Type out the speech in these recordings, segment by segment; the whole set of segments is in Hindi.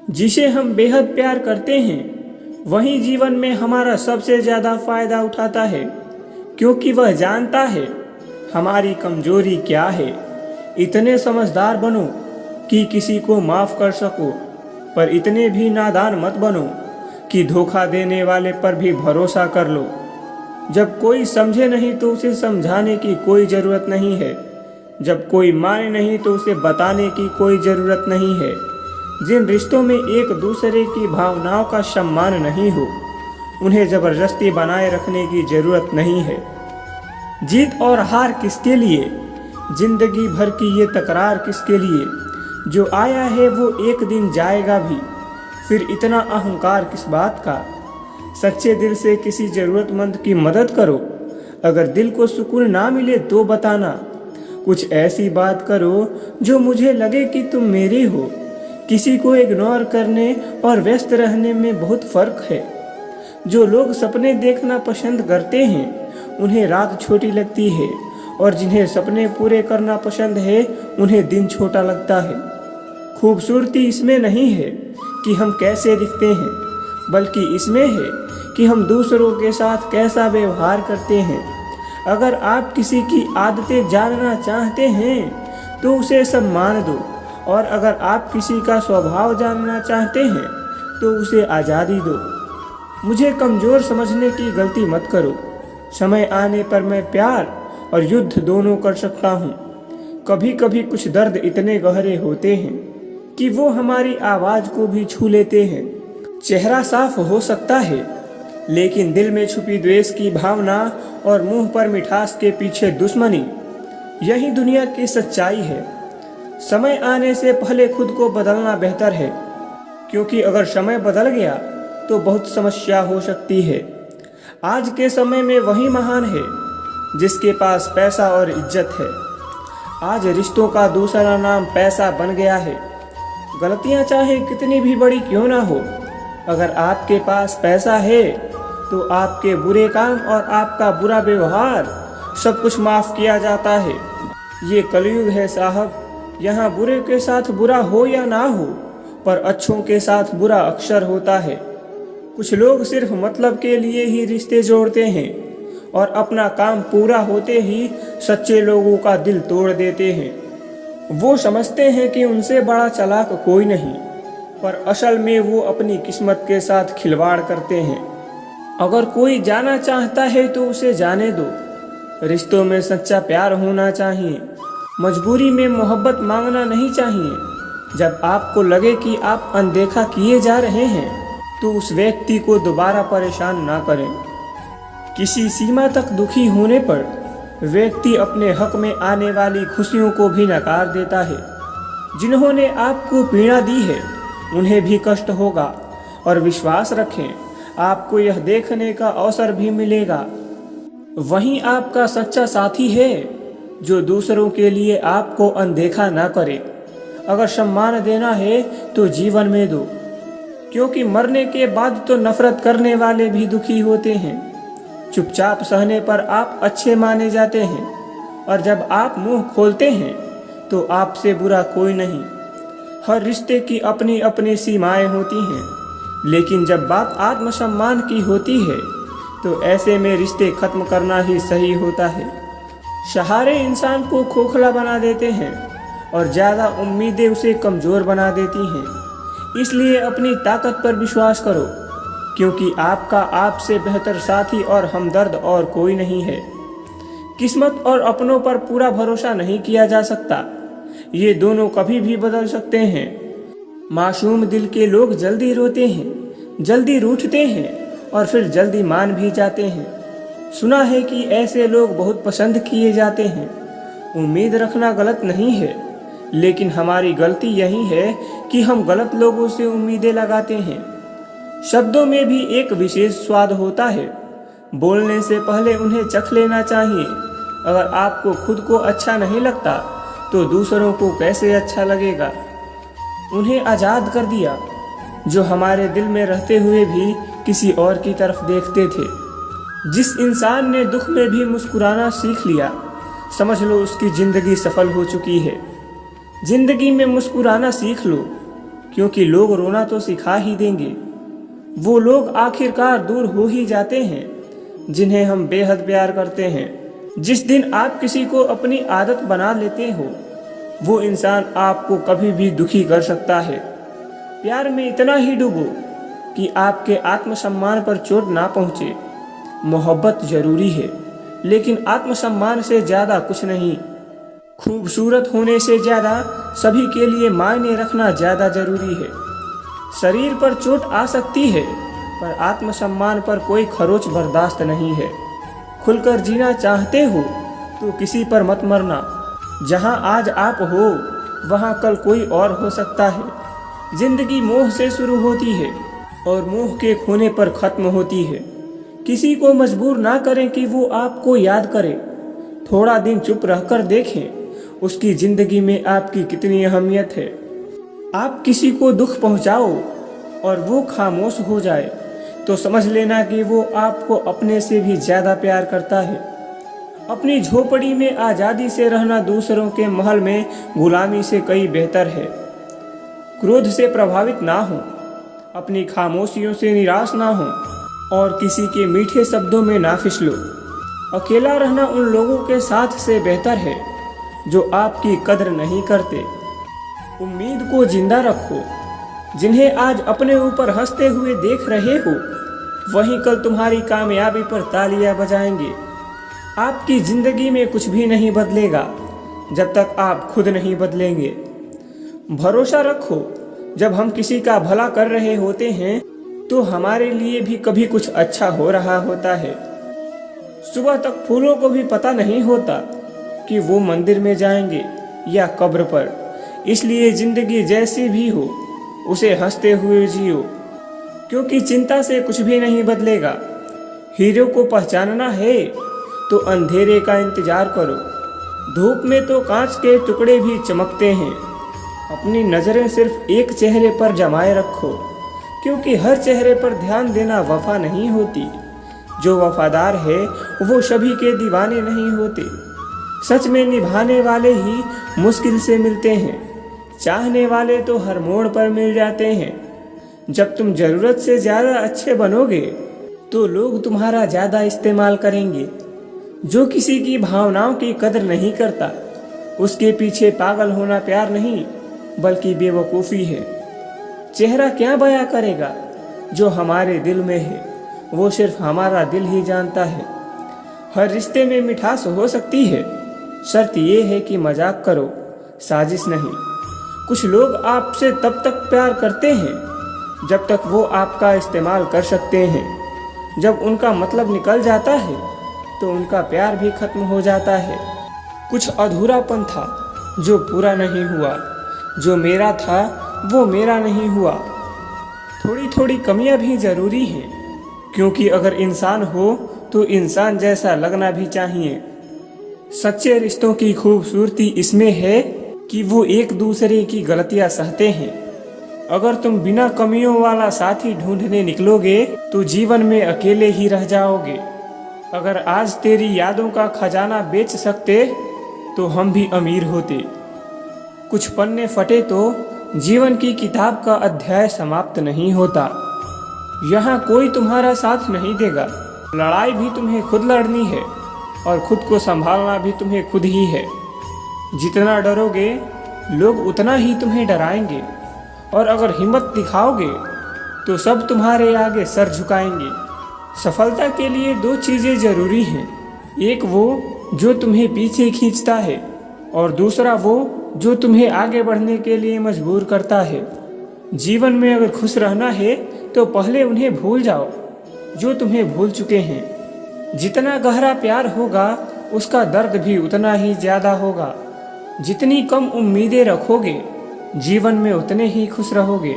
जिसे हम बेहद प्यार करते हैं वही जीवन में हमारा सबसे ज़्यादा फायदा उठाता है, क्योंकि वह जानता है हमारी कमजोरी क्या है। इतने समझदार बनो कि किसी को माफ़ कर सको, पर इतने भी नादान मत बनो कि धोखा देने वाले पर भी भरोसा कर लो। जब कोई समझे नहीं तो उसे समझाने की कोई ज़रूरत नहीं है। जब कोई माने नहीं तो उसे बताने की कोई ज़रूरत नहीं है। जिन रिश्तों में एक दूसरे की भावनाओं का सम्मान नहीं हो, उन्हें ज़बरदस्ती बनाए रखने की ज़रूरत नहीं है। जीत और हार किसके लिए, जिंदगी भर की ये तकरार किसके लिए। जो आया है वो एक दिन जाएगा भी, फिर इतना अहंकार किस बात का। सच्चे दिल से किसी ज़रूरतमंद की मदद करो। अगर दिल को सुकून ना मिले तो बताना। कुछ ऐसी बात करो जो मुझे लगे कि तुम मेरी हो। किसी को इग्नोर करने और व्यस्त रहने में बहुत फ़र्क है। जो लोग सपने देखना पसंद करते हैं उन्हें रात छोटी लगती है, और जिन्हें सपने पूरे करना पसंद है उन्हें दिन छोटा लगता है। खूबसूरती इसमें नहीं है कि हम कैसे दिखते हैं, बल्कि इसमें है कि हम दूसरों के साथ कैसा व्यवहार करते हैं। अगर आप किसी की आदतें जानना चाहते हैं तो उसे सम्मान दो, और अगर आप किसी का स्वभाव जानना चाहते हैं तो उसे आज़ादी दो। मुझे कमज़ोर समझने की गलती मत करो। समय आने पर मैं प्यार और युद्ध दोनों कर सकता हूँ। कभी कभी कुछ दर्द इतने गहरे होते हैं कि वो हमारी आवाज़ को भी छू लेते हैं। चेहरा साफ हो सकता है, लेकिन दिल में छुपी द्वेष की भावना और मुंह पर मिठास के पीछे दुश्मनी, यही दुनिया की सच्चाई है। समय आने से पहले खुद को बदलना बेहतर है, क्योंकि अगर समय बदल गया तो बहुत समस्या हो सकती है। आज के समय में वही महान है जिसके पास पैसा और इज्जत है। आज रिश्तों का दूसरा नाम पैसा बन गया है। गलतियां चाहे कितनी भी बड़ी क्यों ना हो, अगर आपके पास पैसा है तो आपके बुरे काम और आपका बुरा व्यवहार सब कुछ माफ़ किया जाता है। ये कलयुग है साहब। यहाँ बुरे के साथ बुरा हो या ना हो, पर अच्छों के साथ बुरा अक्सर होता है। कुछ लोग सिर्फ मतलब के लिए ही रिश्ते जोड़ते हैं और अपना काम पूरा होते ही सच्चे लोगों का दिल तोड़ देते हैं। वो समझते हैं कि उनसे बड़ा चालाक कोई नहीं, पर असल में वो अपनी किस्मत के साथ खिलवाड़ करते हैं। अगर कोई जाना चाहता है तो उसे जाने दो। रिश्तों में सच्चा प्यार होना चाहिए। मजबूरी में मोहब्बत मांगना नहीं चाहिए। जब आपको लगे कि आप अनदेखा किए जा रहे हैं तो उस व्यक्ति को दोबारा परेशान ना करें। किसी सीमा तक दुखी होने पर व्यक्ति अपने हक में आने वाली खुशियों को भी नकार देता है। जिन्होंने आपको पीड़ा दी है उन्हें भी कष्ट होगा, और विश्वास रखें आपको यह देखने का अवसर भी मिलेगा। वहीं आपका सच्चा साथी है जो दूसरों के लिए आपको अनदेखा ना करे। अगर सम्मान देना है तो जीवन में दो, क्योंकि मरने के बाद तो नफरत करने वाले भी दुखी होते हैं। चुपचाप सहने पर आप अच्छे माने जाते हैं, और जब आप मुंह खोलते हैं तो आपसे बुरा कोई नहीं। हर रिश्ते की अपनी अपनी सीमाएं होती हैं, लेकिन जब बात आत्मसम्मान की होती है तो ऐसे में रिश्ते खत्म करना ही सही होता है। सहारे इंसान को खोखला बना देते हैं और ज़्यादा उम्मीदें उसे कमज़ोर बना देती हैं। इसलिए अपनी ताकत पर विश्वास करो, क्योंकि आपका आपसे बेहतर साथी और हमदर्द और कोई नहीं है। किस्मत और अपनों पर पूरा भरोसा नहीं किया जा सकता। ये दोनों कभी भी बदल सकते हैं। मासूम दिल के लोग जल्दी रोते हैं, जल्दी रूठते हैं और फिर जल्दी मान भी जाते हैं। सुना है कि ऐसे लोग बहुत पसंद किए जाते हैं। उम्मीद रखना गलत नहीं है, लेकिन हमारी गलती यही है कि हम गलत लोगों से उम्मीदें लगाते हैं। शब्दों में भी एक विशेष स्वाद होता है। बोलने से पहले उन्हें चख लेना चाहिए। अगर आपको खुद को अच्छा नहीं लगता तो दूसरों को कैसे अच्छा लगेगा। उन्हें आज़ाद कर दिया जो हमारे दिल में रहते हुए भी किसी और की तरफ देखते थे। जिस इंसान ने दुख में भी मुस्कुराना सीख लिया, समझ लो उसकी ज़िंदगी सफल हो चुकी है। ज़िंदगी में मुस्कुराना सीख लो, क्योंकि लोग रोना तो सिखा ही देंगे। वो लोग आखिरकार दूर हो ही जाते हैं जिन्हें हम बेहद प्यार करते हैं। जिस दिन आप किसी को अपनी आदत बना लेते हो, वो इंसान आपको कभी भी दुखी कर सकता है। प्यार में इतना ही डूबो कि आपके आत्मसम्मान पर चोट ना पहुँचे। मोहब्बत जरूरी है, लेकिन आत्मसम्मान से ज़्यादा कुछ नहीं। खूबसूरत होने से ज़्यादा सभी के लिए मायने रखना ज़्यादा जरूरी है। शरीर पर चोट आ सकती है, पर आत्मसम्मान पर कोई खरोच बर्दाश्त नहीं है। खुलकर जीना चाहते हो तो किसी पर मत मरना। जहाँ आज आप हो, वहाँ कल कोई और हो सकता है। जिंदगी मोह से शुरू होती है और मोह के खोने पर ख़त्म होती है। किसी को मजबूर ना करें कि वो आपको याद करे। थोड़ा दिन चुप रहकर देखें उसकी ज़िंदगी में आपकी कितनी अहमियत है। आप किसी को दुख पहुंचाओ और वो खामोश हो जाए तो समझ लेना कि वो आपको अपने से भी ज़्यादा प्यार करता है। अपनी झोपड़ी में आज़ादी से रहना दूसरों के महल में गुलामी से कई बेहतर है। क्रोध से प्रभावित ना हो, अपनी खामोशियों से निराश ना हो और किसी के मीठे शब्दों में ना फिसलो। अकेला रहना उन लोगों के साथ से बेहतर है जो आपकी कद्र नहीं करते। उम्मीद को जिंदा रखो। जिन्हें आज अपने ऊपर हंसते हुए देख रहे हो, वहीं कल तुम्हारी कामयाबी पर तालियां बजाएंगे। आपकी ज़िंदगी में कुछ भी नहीं बदलेगा जब तक आप खुद नहीं बदलेंगे। भरोसा रखो, जब हम किसी का भला कर रहे होते हैं तो हमारे लिए भी कभी कुछ अच्छा हो रहा होता है। सुबह तक फूलों को भी पता नहीं होता कि वो मंदिर में जाएंगे या कब्र पर। इसलिए ज़िंदगी जैसी भी हो उसे हंसते हुए जियो, क्योंकि चिंता से कुछ भी नहीं बदलेगा। हीरो को पहचानना है तो अंधेरे का इंतजार करो। धूप में तो कांच के टुकड़े भी चमकते हैं। अपनी नज़रें सिर्फ एक चेहरे पर जमाए रखो, क्योंकि हर चेहरे पर ध्यान देना वफा नहीं होती। जो वफादार है वो सभी के दीवाने नहीं होते। सच में निभाने वाले ही मुश्किल से मिलते हैं। चाहने वाले तो हर मोड़ पर मिल जाते हैं। जब तुम ज़रूरत से ज़्यादा अच्छे बनोगे तो लोग तुम्हारा ज़्यादा इस्तेमाल करेंगे। जो किसी की भावनाओं की कदर नहीं करता, उसके पीछे पागल होना प्यार नहीं बल्कि बेवकूफ़ी है। चेहरा क्या बयां करेगा जो हमारे दिल में है, वो सिर्फ हमारा दिल ही जानता है। हर रिश्ते में मिठास हो सकती है, शर्त ये है कि मजाक करो, साजिश नहीं। कुछ लोग आपसे तब तक प्यार करते हैं जब तक वो आपका इस्तेमाल कर सकते हैं। जब उनका मतलब निकल जाता है तो उनका प्यार भी खत्म हो जाता है। कुछ अधूरापन था जो पूरा नहीं हुआ, जो मेरा था वो मेरा नहीं हुआ। थोड़ी थोड़ी कमियां भी ज़रूरी हैं, क्योंकि अगर इंसान हो तो इंसान जैसा लगना भी चाहिए। सच्चे रिश्तों की खूबसूरती इसमें है कि वो एक दूसरे की गलतियां सहते हैं। अगर तुम बिना कमियों वाला साथी ढूंढने निकलोगे तो जीवन में अकेले ही रह जाओगे। अगर आज तेरी यादों का खजाना बेच सकते तो हम भी अमीर होते। कुछ पन्ने फटे तो जीवन की किताब का अध्याय समाप्त नहीं होता। यहाँ कोई तुम्हारा साथ नहीं देगा। लड़ाई भी तुम्हें खुद लड़नी है और खुद को संभालना भी तुम्हें खुद ही है। जितना डरोगे लोग उतना ही तुम्हें डराएंगे, और अगर हिम्मत दिखाओगे तो सब तुम्हारे आगे सर झुकाएंगे। सफलता के लिए दो चीज़ें ज़रूरी हैं, एक वो जो तुम्हें पीछे खींचता है और दूसरा वो जो तुम्हें आगे बढ़ने के लिए मजबूर करता है। जीवन में अगर खुश रहना है तो पहले उन्हें भूल जाओ जो तुम्हें भूल चुके हैं। जितना गहरा प्यार होगा उसका दर्द भी उतना ही ज़्यादा होगा। जितनी कम उम्मीदें रखोगे जीवन में उतने ही खुश रहोगे।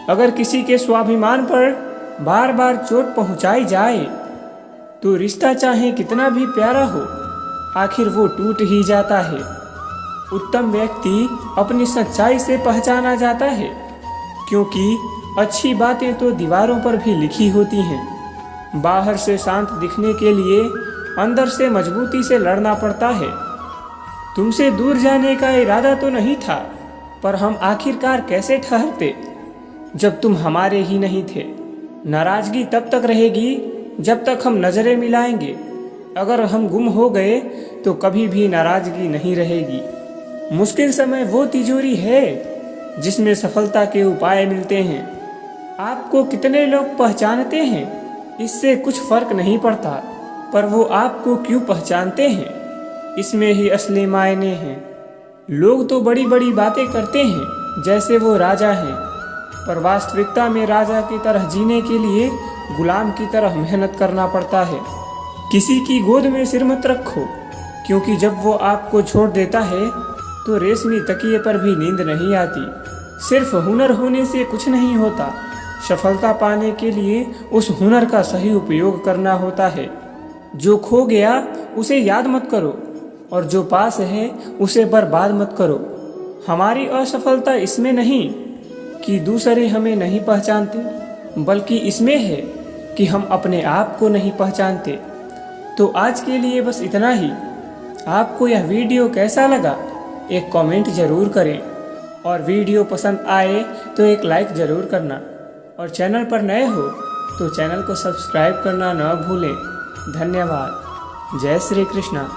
अगर किसी के स्वाभिमान पर बार बार चोट पहुंचाई जाए तो रिश्ता चाहे कितना भी प्यारा हो, आखिर वो टूट ही जाता है। उत्तम व्यक्ति अपनी सच्चाई से पहचाना जाता है, क्योंकि अच्छी बातें तो दीवारों पर भी लिखी होती हैं। बाहर से शांत दिखने के लिए अंदर से मजबूती से लड़ना पड़ता है। तुमसे दूर जाने का इरादा तो नहीं था, पर हम आखिरकार कैसे ठहरते जब तुम हमारे ही नहीं थे। नाराजगी तब तक रहेगी जब तक हम नज़रें मिलाएंगे। अगर हम गुम हो गए तो कभी भी नाराजगी नहीं रहेगी। मुश्किल समय वो तिजोरी है जिसमें सफलता के उपाय मिलते हैं। आपको कितने लोग पहचानते हैं इससे कुछ फर्क नहीं पड़ता, पर वो आपको क्यों पहचानते हैं इसमें ही असली मायने हैं। लोग तो बड़ी बड़ी बातें करते हैं जैसे वो राजा हैं, पर वास्तविकता में राजा की तरह जीने के लिए गुलाम की तरह मेहनत करना पड़ता है। किसी की गोद में सिर मत रखो, क्योंकि जब वो आपको छोड़ देता है तो रेशमी तकिए पर भी नींद नहीं आती। सिर्फ हुनर होने से कुछ नहीं होता, सफलता पाने के लिए उस हुनर का सही उपयोग करना होता है। जो खो गया उसे याद मत करो, और जो पास है उसे बर्बाद मत करो। हमारी असफलता इसमें नहीं कि दूसरे हमें नहीं पहचानते, बल्कि इसमें है कि हम अपने आप को नहीं पहचानते। तो आज के लिए बस इतना ही। आपको यह वीडियो कैसा लगा एक कमेंट ज़रूर करें, और वीडियो पसंद आए तो एक लाइक ज़रूर करना, और चैनल पर नए हो तो चैनल को सब्सक्राइब करना न भूलें। धन्यवाद। जय श्री कृष्णा।